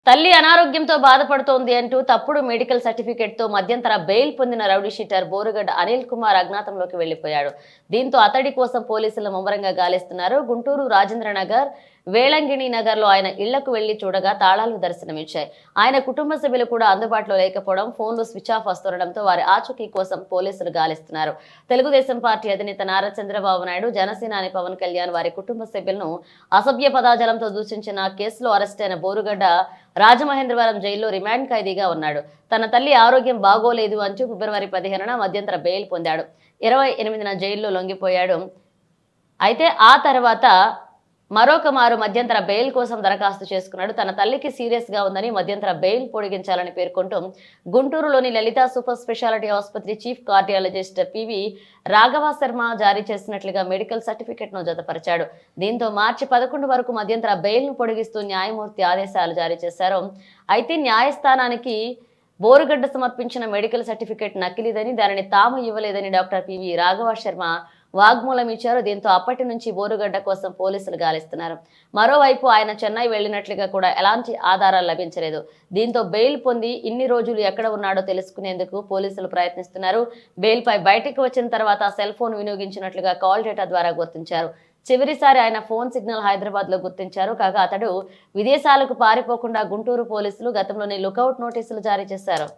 తల్లి అనారోగ్యంతో బాధపడుతోంది అంటూ తప్పుడు మెడికల్ సర్టిఫికెట్ తో మధ్యంతర బెయిల్ పొందిన రౌడీ షీటర్ బోరుగడ్డ అనిల్ కుమార్ అజ్ఞాతంలోకి వెళ్లిపోయాడు. దీంతో అతడి కోసం పోలీసులు ముమ్మరంగా గాలిస్తున్నారు. గుంటూరు రాజేంద్రనగర్, వేళంగిణి నగర్ లో ఆయన ఇళ్లకు వెళ్లి చూడగా తాళాలు దర్శనమిచ్చాయి. ఆయన కుటుంబ సభ్యులు కూడా అందుబాటులో లేకపోవడం, ఫోన్లు స్విచ్ ఆఫ్ వస్తుండటంతో వారి ఆచూకీ కోసం పోలీసులు గాలిస్తున్నారు. తెలుగుదేశం పార్టీ అధినేత నారా చంద్రబాబు నాయుడు, జనసేనాని పవన్ కళ్యాణ్ వారి కుటుంబ సభ్యులను అసభ్య పదాజాలంతో దూషించిన కేసులో అరెస్టైన బోరుగడ్డ రాజమహేంద్రవరం జైల్లో రిమాండ్ ఖైదీగా ఉన్నాడు. తన తల్లి ఆరోగ్యం బాగోలేదు అంటూ ఫిబ్రవరి 15న మధ్యంతర బెయిల్ పొందాడు. 28న జైల్లో లొంగిపోయాడు. అయితే ఆ తర్వాత మరొక మారు మధ్యంతర బెయిల్ కోసం దరఖాస్తు చేసుకున్నాడు. తన తల్లికి సీరియస్ గా ఉందని మధ్యంతర బెయిల్ పొడిగించాలని పేర్కొంటూ గుంటూరులోని లలిత సూపర్ స్పెషాలిటీ ఆసుపత్రి chief cardiologist PV Raghava Sharma జారీ చేసినట్లుగా మెడికల్ సర్టిఫికెట్ ను జతపరిచాడు. దీంతో మార్చి 11 వరకు మధ్యంతర బెయిల్ ను పొడిగిస్తూ న్యాయమూర్తి ఆదేశాలు జారీ చేశారు. అయితే న్యాయస్థానానికి బోరుగడ్డ సమర్పించిన మెడికల్ సర్టిఫికెట్ నకిలీదని, దానిని తాము ఇవ్వలేదని డాక్టర్ పివి రాఘవ శర్మ వాగ్మూలం ఇచ్చారు. దీంతో అప్పటి నుంచి బోరుగడ్డ కోసం పోలీసులు గాలిస్తున్నారు. మరోవైపు ఆయన చెన్నై వెళ్లినట్లుగా కూడా ఎలాంటి ఆధారాలు లభించలేదు. దీంతో బెయిల్ పొంది ఇన్ని రోజులు ఎక్కడ ఉన్నాడో తెలుసుకునేందుకు పోలీసులు ప్రయత్నిస్తున్నారు. బెయిల్ పై బయటకు వచ్చిన తర్వాత సెల్ ఫోన్ వినియోగించినట్లుగా కాల్ డేటా ద్వారా గుర్తించారు. చివరిసారి ఆయన ఫోన్ సిగ్నల్ హైదరాబాద్ లో గుర్తించారు. కాగా అతడు విదేశాలకు పారిపోకుండా గుంటూరు పోలీసులు గతంలోనే లుకౌట్ నోటీసులు జారీ చేశారు.